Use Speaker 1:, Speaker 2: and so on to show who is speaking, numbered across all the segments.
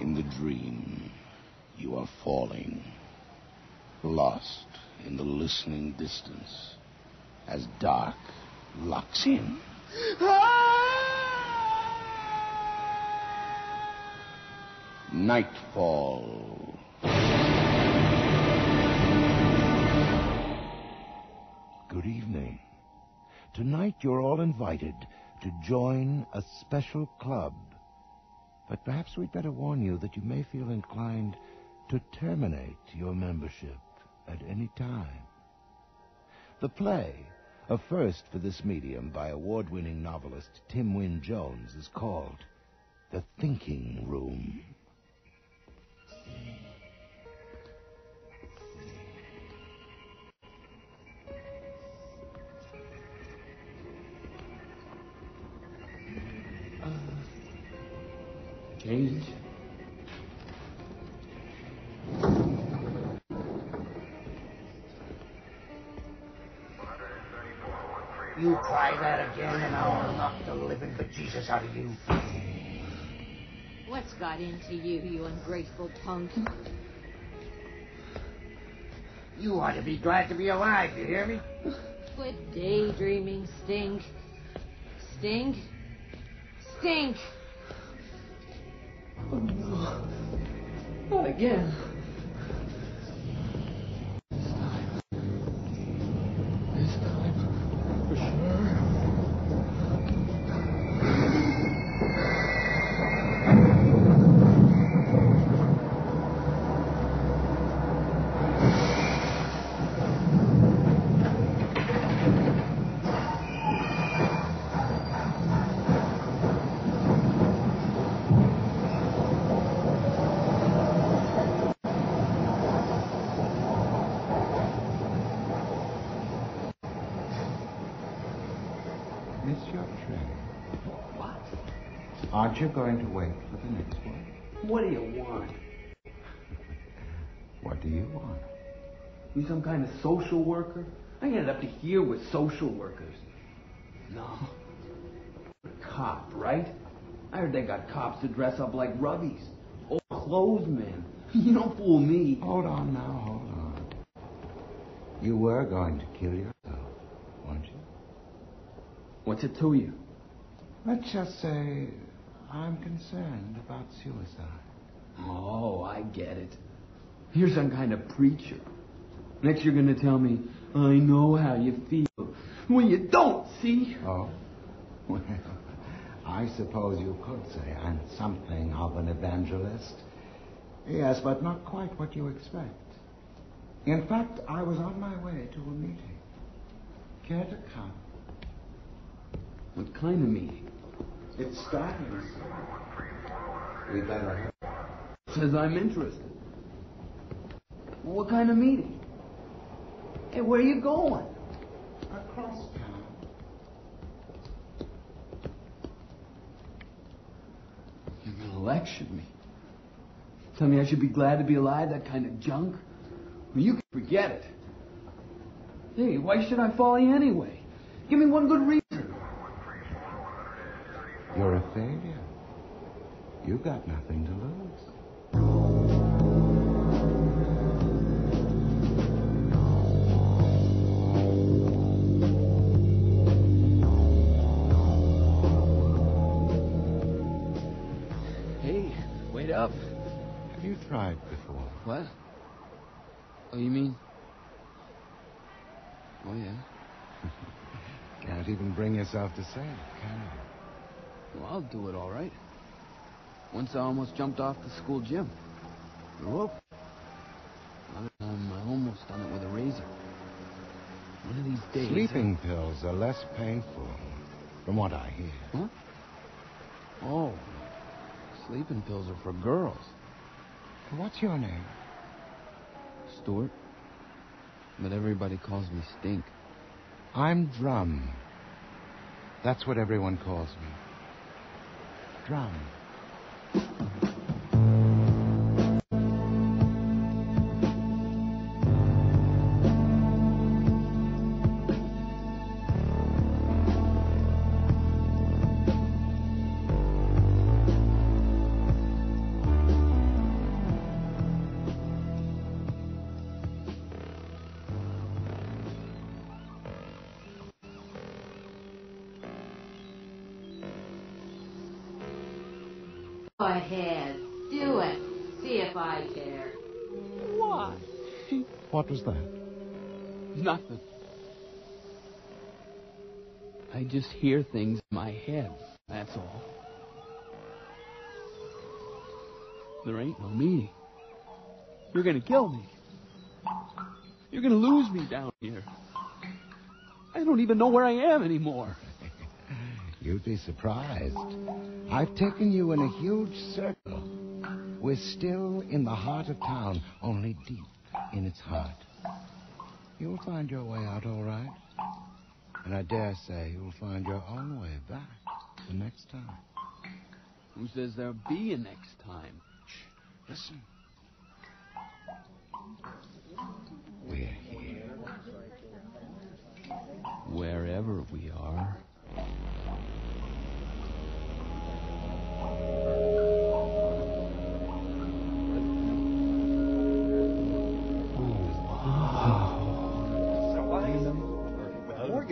Speaker 1: In the dream, you are falling, lost in the listening distance, as dark locks in. Nightfall. Good evening. Tonight you're all invited to join a special club. But perhaps we'd better warn you that you may feel inclined to terminate your membership at any time. The play, a first for this medium by award-winning novelist Tim Wynne Jones, is called The Thinking Room.
Speaker 2: Change.
Speaker 3: You try that again and I'll knock the living bejesus out of you.
Speaker 4: What's got into you, you ungrateful punk?
Speaker 3: You ought to be glad to be alive, you hear me?
Speaker 4: Quit daydreaming, Stink. Stink. Stink.
Speaker 2: Oh, no. Not again. This time. For sure.
Speaker 1: Miss your train.
Speaker 2: What?
Speaker 1: Aren't you going to wait for the next one?
Speaker 2: What do you want?
Speaker 1: What do you want?
Speaker 2: You some kind of social worker? I ended up to here with social workers. No. A cop, right? I heard they got cops to dress up like rubbies. Old clothes men. You don't fool me.
Speaker 1: Hold on now, hold on. You were going to kill yourself, weren't you?
Speaker 2: What's it to you?
Speaker 1: Let's just say I'm concerned about suicide.
Speaker 2: Oh, I get it. You're some kind of preacher. Next you're gonna tell me, I know how you feel. Well, you don't, see?
Speaker 1: Oh? Well, I suppose you could say I'm something of an evangelist. Yes, but not quite what you expect. In fact, I was on my way to a meeting. Care to come?
Speaker 2: What kind of meeting?
Speaker 1: It's starting. We better hurry.
Speaker 2: Says I'm interested. Well, what kind of meeting? Hey, where are you going?
Speaker 1: Across town.
Speaker 2: You're gonna lecture me. Tell me I should be glad to be alive, that kind of junk? Well, you can forget it. Hey, why should I follow you anyway? Give me one good reason.
Speaker 1: You're a failure. You've got nothing to lose.
Speaker 2: Hey, wait up.
Speaker 1: Have you tried before?
Speaker 2: What? Oh, you mean? Oh, yeah.
Speaker 1: Can't even bring yourself to say it, can you?
Speaker 2: Well, I'll do it all right. Once I almost jumped off the school gym. Whoop. Another time I almost done it with a razor. One of these days...
Speaker 1: Sleeping pills are less painful, from what I hear.
Speaker 2: What? Oh. Sleeping pills are for girls.
Speaker 1: What's your name?
Speaker 2: Stuart. But everybody calls me Stink.
Speaker 1: I'm Drum. That's what everyone calls me. Drum.
Speaker 4: Go ahead. Do it. See if I care.
Speaker 2: What?
Speaker 1: What was that?
Speaker 2: Nothing. I just hear things in my head, that's all. There ain't no meaning. You're gonna kill me. You're gonna lose me down here. I don't even know where I am anymore.
Speaker 1: You'd be surprised. I've taken you in a huge circle. We're still in the heart of town, only deep in its heart. You'll find your way out all right. And I dare say you'll find your own way back the next time.
Speaker 2: Who says there'll be a next time?
Speaker 1: Shh, listen. We're here.
Speaker 2: Wherever we are.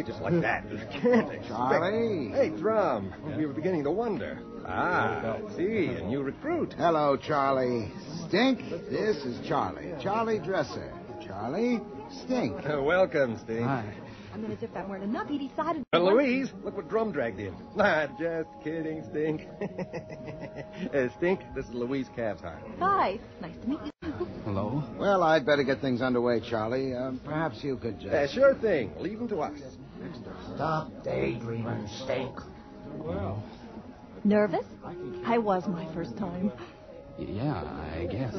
Speaker 5: Just like that. You can't expect.
Speaker 1: Charlie.
Speaker 5: Hey, Drum. We were beginning to wonder. Ah, I see. A new recruit.
Speaker 1: Hello, Charlie. Stink, this is Charlie. Charlie Dresser. Charlie, Stink.
Speaker 5: Welcome, Stink.
Speaker 2: Hi.
Speaker 6: And then as if that weren't enough, he decided...
Speaker 5: Louise, look what Drum dragged in. Ah, just kidding, Stink. Stink, this is Louise Cavshart.
Speaker 6: Hi. Nice to meet you.
Speaker 2: Hello?
Speaker 1: Well, I'd better get things underway, Charlie. Perhaps you could just...
Speaker 5: Sure thing. Leave him to us.
Speaker 3: Stop daydreaming, Stink.
Speaker 2: Well,
Speaker 6: Nervous? I was my first time.
Speaker 2: yeah, I guess.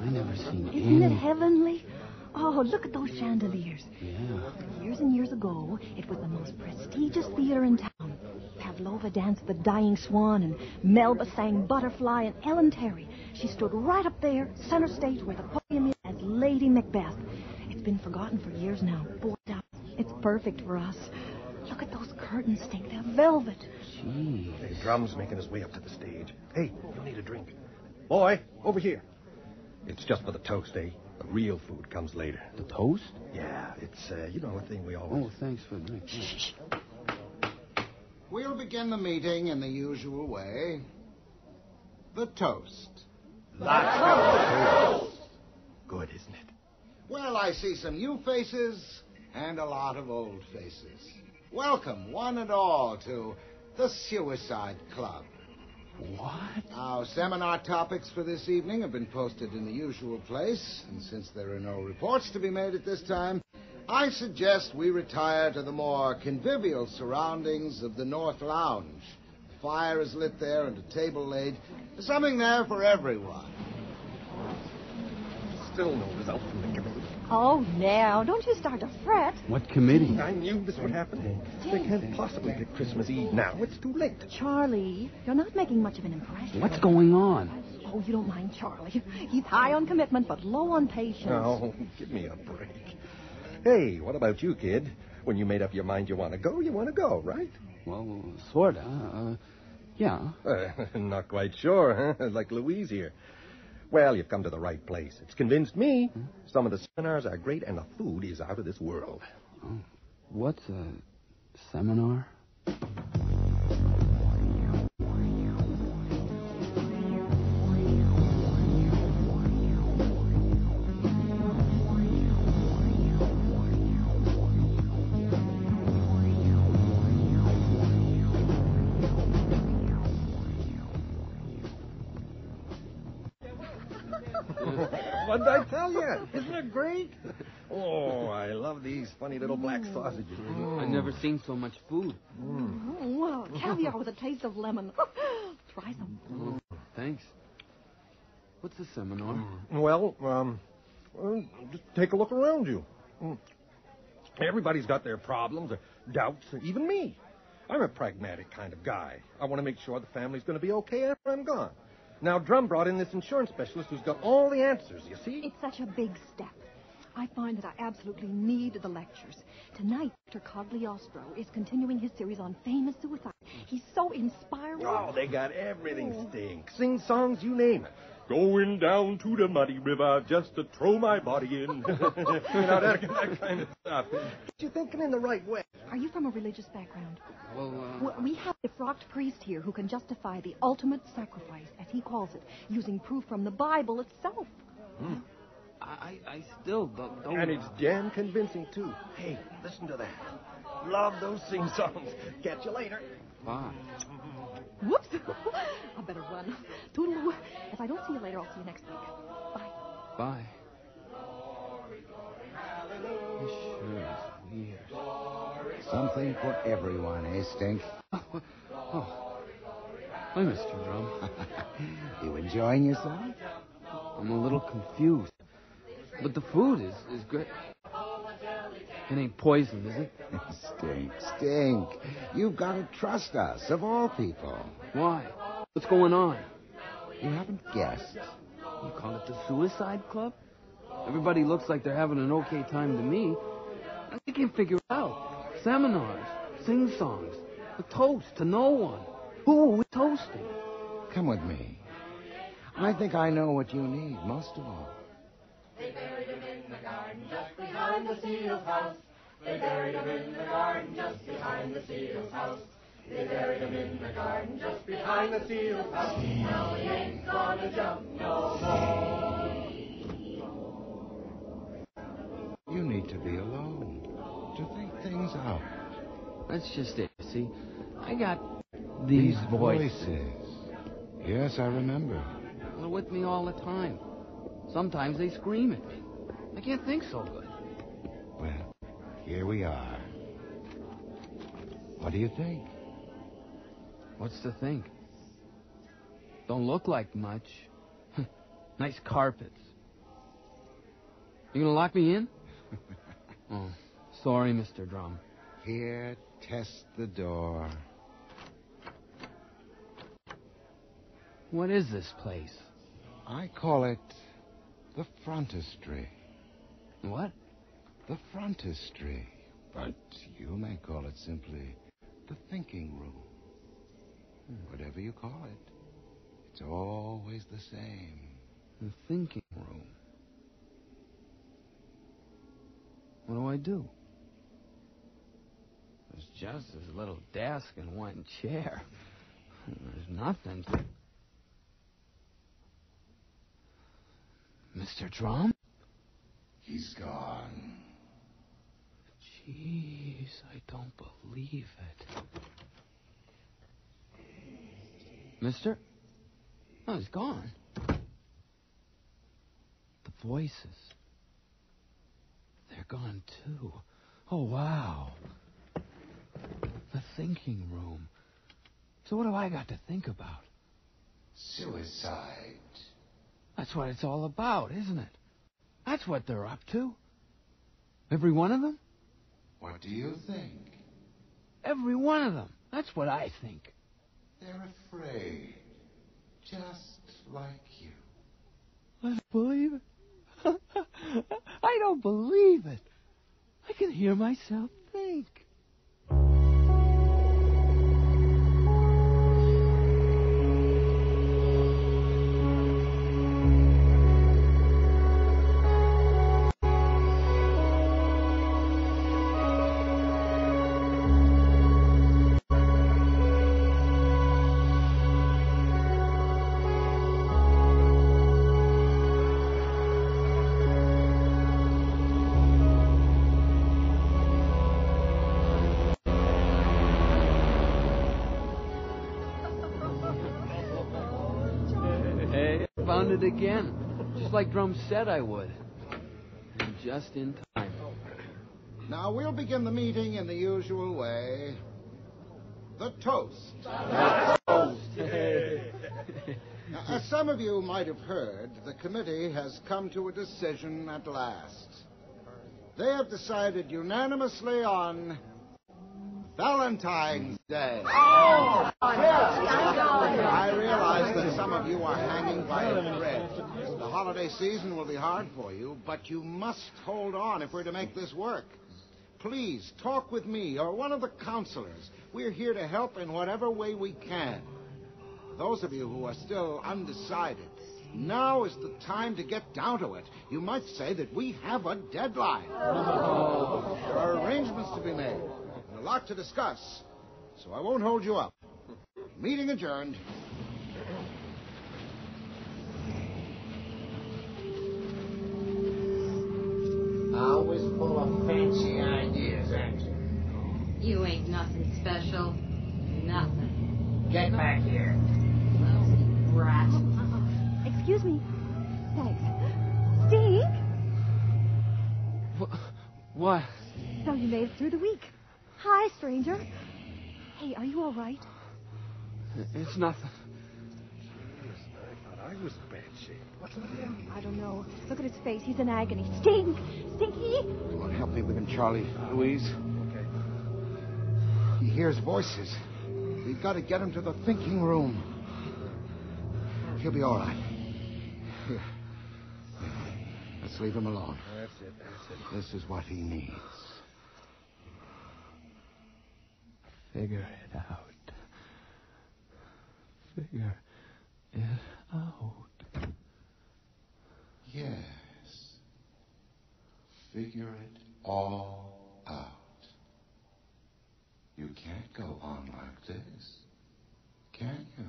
Speaker 2: I never seen
Speaker 6: Isn't
Speaker 2: any...
Speaker 6: it heavenly? Oh, look at those chandeliers.
Speaker 2: Yeah.
Speaker 6: Years and years ago, it was the most prestigious theater in town. Pavlova danced The Dying Swan, and Melba sang Butterfly, and Ellen Terry. She stood right up there, center stage, where the podium is, as Lady Macbeth. It's been forgotten for years now. Bored out. It's perfect for us. Look at those curtains, Stink. They're velvet.
Speaker 2: Gee.
Speaker 5: Hey, Drum's making his way up to the stage. Hey, you'll need a drink. Boy, over here. It's just for the toast, eh? The real food comes later.
Speaker 2: The toast?
Speaker 5: Yeah, it's, a thing we always...
Speaker 2: Oh, thanks for the drink.
Speaker 1: Shh. We'll begin the meeting in the usual way. The toast.
Speaker 5: Let's go. Good, isn't it?
Speaker 1: Well, I see some new faces and a lot of old faces. Welcome, one and all, to the Suicide Club.
Speaker 2: What?
Speaker 1: Our seminar topics for this evening have been posted in the usual place, and since there are no reports to be made at this time, I suggest we retire to the more convivial surroundings of the North Lounge. A fire is lit there and a table laid. There's something there for everyone.
Speaker 5: Still no result from the committee.
Speaker 6: Oh, now, don't you start to fret.
Speaker 2: What committee?
Speaker 5: I knew this would happen. They can't possibly get Christmas Eve now. It's too late.
Speaker 6: Charlie, you're not making much of an impression.
Speaker 2: What's going on?
Speaker 6: Oh, you don't mind Charlie. He's high on commitment, but low on patience.
Speaker 5: Oh, give me a break. Hey, what about you, kid? When you made up your mind you want to go, right?
Speaker 2: Well, sorta. Yeah.
Speaker 5: Not quite sure, huh? Like Louise here. Well, you've come to the right place. It's convinced me. Some of the seminars are great, and the food is out of this world.
Speaker 2: Oh, what's a seminar?
Speaker 5: What did I tell you? Isn't it great? Oh, I love these funny little black sausages.
Speaker 2: I've never seen so much food.
Speaker 6: Oh, well, caviar with a taste of lemon. Try some.
Speaker 2: Oh, thanks. What's a seminar?
Speaker 5: Well, just take a look around you. Everybody's got their problems or doubts, even me. I'm a pragmatic kind of guy. I want to make sure the family's going to be okay after I'm gone. Now, Drum brought in this insurance specialist who's got all the answers, you see?
Speaker 6: It's such a big step. I find that I absolutely need the lectures. Tonight, Dr. Cogliostro is continuing his series on famous suicide. He's so inspiring.
Speaker 5: Oh, they got everything stink. Sing songs, you name it. Going down to the muddy river just to throw my body in. That kind of stuff. You're thinking in the right way.
Speaker 6: Are you from a religious background?
Speaker 2: Well,
Speaker 6: We have a frocked priest here who can justify the ultimate sacrifice, as he calls it, using proof from the Bible itself.
Speaker 2: I still don't...
Speaker 5: And it's damn convincing, too. Hey, listen to that. Love those sing songs. Catch you later.
Speaker 2: Bye.
Speaker 6: Whoops. I better run. Toodaloo. If I don't see you later, I'll see you next week. Bye.
Speaker 2: Bye. This sure is weird.
Speaker 1: Something for everyone, eh, Stink?
Speaker 2: Oh. Hi, Mr. Drum.
Speaker 1: You enjoying yourself?
Speaker 2: I'm a little confused. But the food is great. It ain't poison, is it?
Speaker 1: Stink. You've got to trust us, of all people.
Speaker 2: Why? What's going on?
Speaker 1: You haven't guessed.
Speaker 2: You call it the Suicide Club? Everybody looks like they're having an okay time to me. I can't figure it out. Seminars, sing-songs, a toast to no one. Who are we toasting?
Speaker 1: Come with me. I think I know what you need most of all.
Speaker 7: They buried him in the garden just behind the seal's house. They buried him in the garden just behind the seal's house. They buried him in the garden just behind the seal's house. Now he ain't gonna jump no more.
Speaker 1: You need to be alone, to think things out.
Speaker 2: That's just it, see? I got these voices.
Speaker 1: Yes, I remember.
Speaker 2: They're with me all the time. Sometimes they scream at me. I can't think so good.
Speaker 1: Well, here we are. What do you think?
Speaker 2: What's to think? Don't look like much. Nice carpets. You gonna lock me in? Oh, sorry, Mr. Drum.
Speaker 1: Here, test the door.
Speaker 2: What is this place?
Speaker 1: I call it the frontistry.
Speaker 2: What?
Speaker 1: The frontistry. But you may call it simply the thinking room. Whatever you call it, it's always the same.
Speaker 2: The thinking room. What do I do? There's just this little desk and one chair. There's nothing. Mr. Drum?
Speaker 1: He's gone.
Speaker 2: Jeez, I don't believe it. Mister? Oh, he's gone. The voices. They're gone, too. Oh, wow. The thinking room. So what do I got to think about?
Speaker 1: Suicide.
Speaker 2: That's what it's all about, isn't it? That's what they're up to. Every one of them?
Speaker 1: What do you think?
Speaker 2: Every one of them. That's what I think.
Speaker 1: They're afraid. Just like you.
Speaker 2: I don't believe it. I don't believe it. I can hear myself think. Found it again. Just like Drum said I would. And just in time.
Speaker 1: Now, we'll begin the meeting in the usual way. The toast. Now, as some of you might have heard, the committee has come to a decision at last. They have decided unanimously on Valentine's Day. I realize that some of you are hanging by a thread. The holiday season will be hard for you, but you must hold on if we're to make this work. Please, talk with me or one of the counselors. We're here to help in whatever way we can. Those of you who are still undecided, now is the time to get down to it. You might say that we have a deadline. There are arrangements to be made and a lot to discuss, so I won't hold you up. Meeting adjourned.
Speaker 3: Always full of fancy ideas, ain't you?
Speaker 4: You ain't nothing special. Nothing.
Speaker 3: Get back here.
Speaker 4: Lousy brat.
Speaker 6: Excuse me. Thanks. Steve?
Speaker 2: What?
Speaker 6: So you made it through the week. Hi, stranger. Hey, are you all right?
Speaker 2: It's nothing.
Speaker 5: I thought I was in bad shape. What's the matter?
Speaker 6: I don't know. Look at his face. He's in agony. Stinky?
Speaker 1: Come on, help me with him, Charlie. Louise.
Speaker 5: Okay.
Speaker 1: He hears voices. We've got to get him to the thinking room. He'll be all right. Here. Let's leave him alone.
Speaker 5: That's it.
Speaker 1: This is what he needs.
Speaker 2: Figure it out. Figure it out.
Speaker 1: Yes. Figure it all out. You can't go on like this, can you?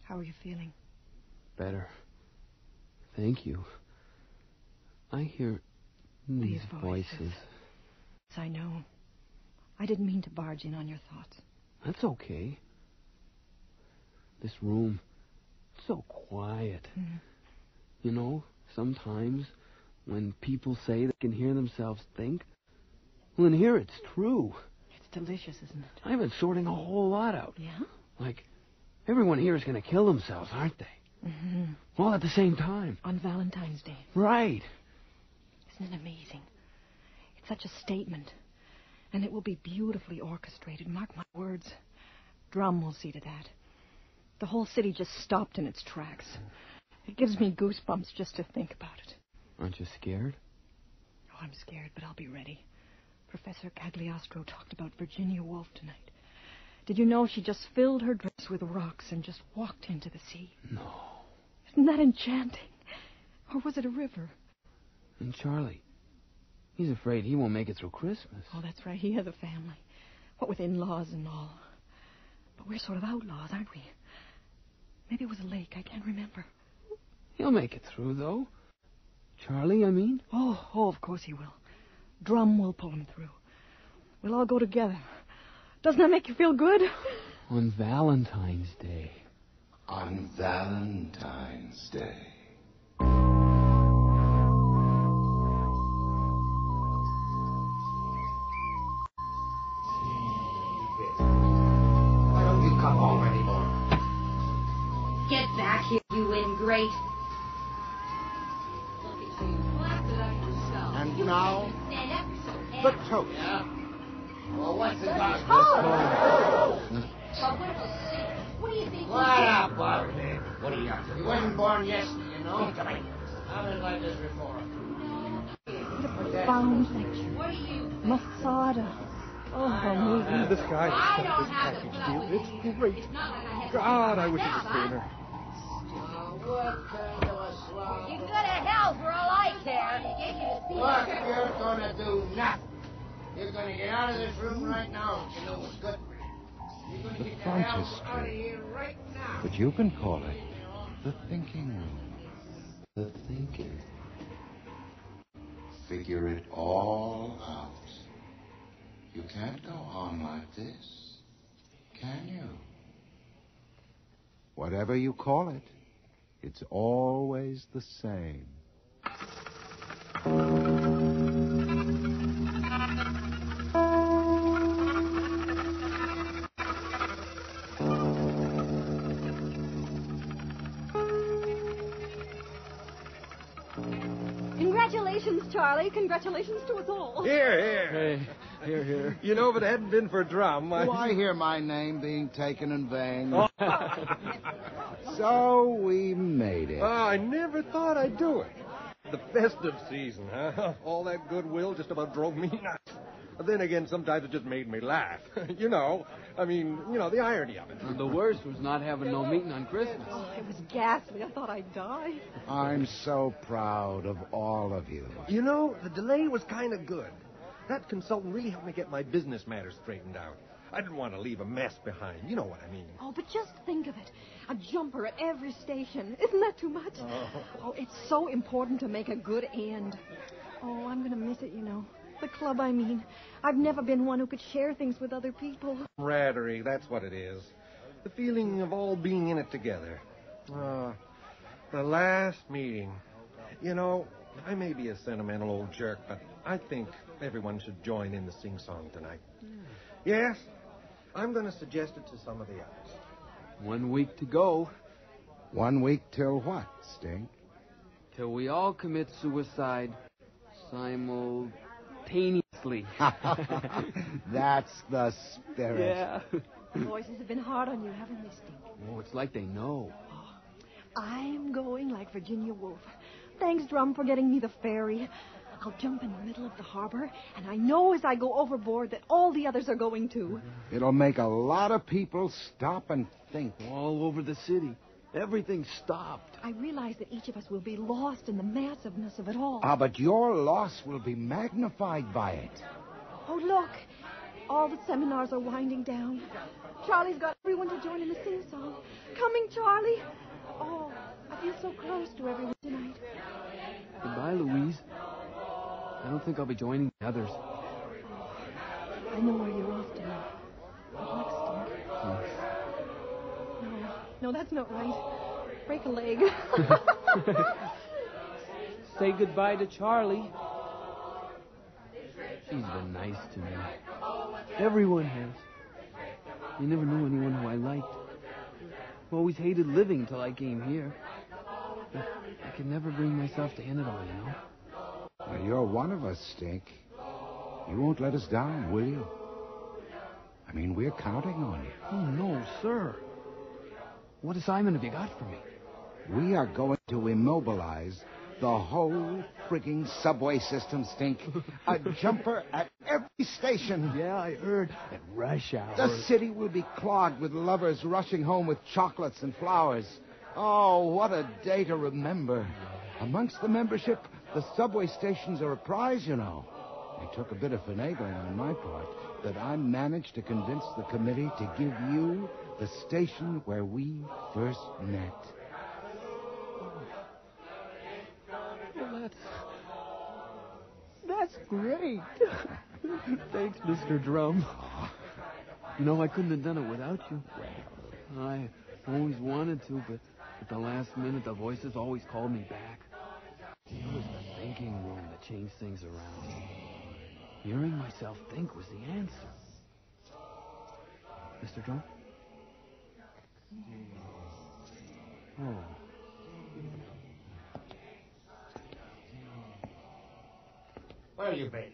Speaker 6: How are you feeling?
Speaker 2: Better. Thank you. I hear these voices.
Speaker 6: Yes, I know. I didn't mean to barge in on your thoughts.
Speaker 2: That's okay. This room, so quiet.
Speaker 6: Mm-hmm.
Speaker 2: You know, sometimes when people say they can hear themselves think, well, in here it's true.
Speaker 6: It's delicious, isn't it?
Speaker 2: I've been sorting a whole lot out.
Speaker 6: Yeah?
Speaker 2: Like, everyone here is going to kill themselves, aren't they?
Speaker 6: Mm-hmm.
Speaker 2: All at the same time.
Speaker 6: On Valentine's Day.
Speaker 2: Right.
Speaker 6: Isn't it amazing? It's such a statement. And it will be beautifully orchestrated. Mark my words. Drum will see to that. The whole city just stopped in its tracks. It gives me goosebumps just to think about it.
Speaker 2: Aren't you scared?
Speaker 6: Oh, I'm scared, but I'll be ready. Professor Cagliostro talked about Virginia Woolf tonight. Did you know she just filled her dress with rocks and just walked into the sea?
Speaker 2: No.
Speaker 6: Isn't that enchanting? Or was it a river?
Speaker 2: And Charlie, he's afraid he won't make it through Christmas.
Speaker 6: Oh, that's right. He has a family. What with in-laws and all. But we're sort of outlaws, aren't we? Maybe it was a lake. I can't remember.
Speaker 2: He'll make it through, though. Charlie, I mean.
Speaker 6: Oh, of course he will. Drum will pull him through. We'll all go together. Doesn't that make you feel good?
Speaker 2: On Valentine's Day.
Speaker 1: On Valentine's Day.
Speaker 3: Why don't you come home anymore?
Speaker 4: Get back here, you ingrate. Look at you. Laugh it up yourself.
Speaker 1: And now,
Speaker 4: Stand up yourself.
Speaker 1: the toast.
Speaker 3: Yeah? Well, what's it about?
Speaker 4: But what do you think?
Speaker 3: What up, Bobby? What are you up to? You wasn't born yesterday, you know? Come on. I've been like this before.
Speaker 6: What a profound lecture.
Speaker 4: What are you?
Speaker 6: Masada. Oh, amazing.
Speaker 5: This guy
Speaker 4: I
Speaker 5: that
Speaker 4: don't
Speaker 5: sent this
Speaker 4: have to
Speaker 5: package
Speaker 4: put up
Speaker 5: deal.
Speaker 4: with
Speaker 5: It's great.
Speaker 4: It's not like I have
Speaker 5: God, I
Speaker 4: to
Speaker 5: wish it was
Speaker 4: now,
Speaker 5: cleaner.
Speaker 3: What kind of a slob?
Speaker 4: You go to hell for all I care. Get you to see
Speaker 3: Look, you're gonna do nothing. You're gonna get out of this room right now. You know what's good for you. You're gonna
Speaker 1: The
Speaker 3: get the hell out of
Speaker 1: frontispiece.
Speaker 3: here right now.
Speaker 1: But you can call it the thinking room. The thinking. Figure it all out. You can't go on like this, can you? Whatever you call it, It's always the same.
Speaker 6: Congratulations, Charlie. Congratulations to us all.
Speaker 5: Here, here.
Speaker 2: Hey, here.
Speaker 5: You know, if it hadn't been for Drum,
Speaker 1: Do I hear my name being taken in vain?
Speaker 5: Oh.
Speaker 1: So we made it.
Speaker 5: Oh, I never thought I'd do it. The festive season, huh? All that goodwill just about drove me nuts. But then again, sometimes it just made me laugh. The irony of it.
Speaker 2: The worst was not having no meeting on Christmas.
Speaker 6: Oh, it was ghastly. I thought I'd die.
Speaker 1: I'm so proud of all of you.
Speaker 5: You know, the delay was kind of good. That consultant really helped me get my business matters straightened out. I didn't want to leave a mess behind. You know what I mean.
Speaker 6: Oh, but just think of it. A jumper at every station. Isn't that too much? Oh, it's so important to make a good end. Oh, I'm going to miss it, you know. The club, I mean. I've never been one who could share things with other people.
Speaker 5: Camaraderie, that's what it is. The feeling of all being in it together. The last meeting. You know, I may be a sentimental old jerk, but I think everyone should join in the sing-song tonight. Yes, I'm going to suggest it to some of the others.
Speaker 2: 1 week to go.
Speaker 1: 1 week till what, Stink?
Speaker 2: Till we all commit suicide simultaneously.
Speaker 1: That's the spirit.
Speaker 2: Yeah.
Speaker 6: The voices have been hard on you, haven't they, Stink?
Speaker 2: Oh, it's like they know.
Speaker 6: I'm going like Virginia Woolf. Thanks, Drum, for getting me the ferry. I'll jump in the middle of the harbor, and I know as I go overboard that all the others are going too.
Speaker 1: It'll make a lot of people stop and think.
Speaker 2: All over the city. Everything stopped.
Speaker 6: I realize that each of us will be lost in the massiveness of it all.
Speaker 1: But your loss will be magnified by it.
Speaker 6: Oh, look. All the seminars are winding down. Charlie's got everyone to join in the sing-song. Coming, Charlie. Oh, I feel so close to everyone tonight.
Speaker 2: Goodbye, Louise. I don't think I'll be joining the others.
Speaker 6: I know where you're off to. Good luck, Stink. No, that's not right. Break a leg.
Speaker 2: Say goodbye to Charlie. She's been nice to me. Everyone has. I never knew anyone who I liked. I always hated living till I came here. But I could never bring myself to end it all, you know?
Speaker 1: Well, you're one of us, Stink. You won't let us down, will you? I mean, we're counting on you.
Speaker 2: Oh, no, sir. What assignment have you got for me?
Speaker 1: We are going to immobilize the whole frigging subway system, Stink. A jumper at every station.
Speaker 2: Yeah, I heard. At rush hour.
Speaker 1: The city will be clogged with lovers rushing home with chocolates and flowers. Oh, what a day to remember. Amongst the membership, the subway stations are a prize, you know. It took a bit of finagling on my part, but I managed to convince the committee to give you the station where we first met.
Speaker 2: Well, that's great. Thanks, Mr. Drum. You know, I couldn't have done it without you. I always wanted to, but at the last minute, the voices always called me back. It was the thinking room that changed things around. Hearing myself think was the answer. Mr. Drum? Oh.
Speaker 3: Where you been?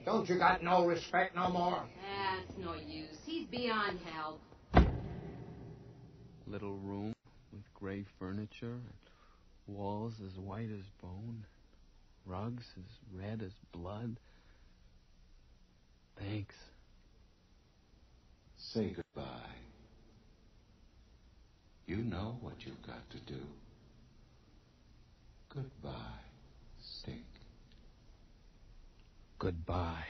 Speaker 3: Don't you got no respect no more?
Speaker 4: That's no use. He's beyond help.
Speaker 2: Little room with gray furniture and walls as white as bone, rugs as red as blood. Thanks.
Speaker 1: Say goodbye. You know what you've got to do. Goodbye, Stink.
Speaker 2: Goodbye.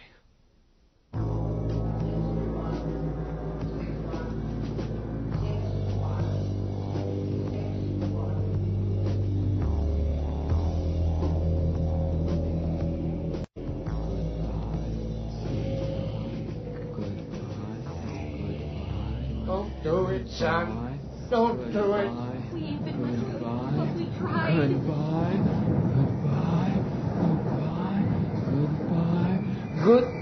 Speaker 3: Don't do it, son. Don't do it.
Speaker 6: We ain't been with you.
Speaker 2: Goodbye.
Speaker 4: We tried.
Speaker 2: Goodbye. Goodbye. Goodbye. Goodbye. Good.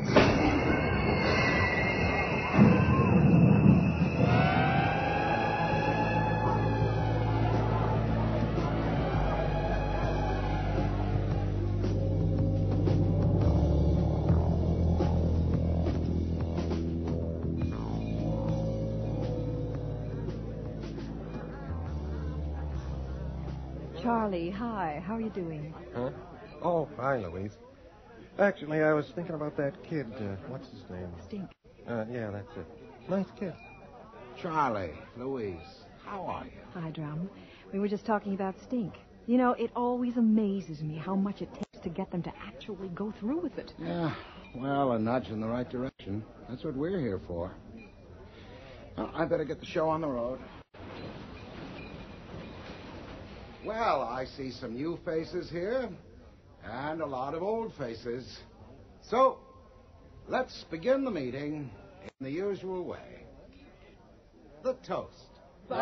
Speaker 6: Charlie, hi. How are you doing?
Speaker 5: Huh? Oh, hi, Louise. Actually, I was thinking about that kid. What's his name?
Speaker 6: Stink.
Speaker 5: Yeah, that's it. Nice kid.
Speaker 1: Charlie, Louise, how are you?
Speaker 6: Hi, Drum. We were just talking about Stink. You know, it always amazes me how much it takes to get them to actually go through with it.
Speaker 1: Yeah, well, a nudge in the right direction. That's what we're here for. Well, I better get the show on the road. Well, I see some new faces here, and a lot of old faces. So, let's begin the meeting in the usual way. The toast.
Speaker 7: The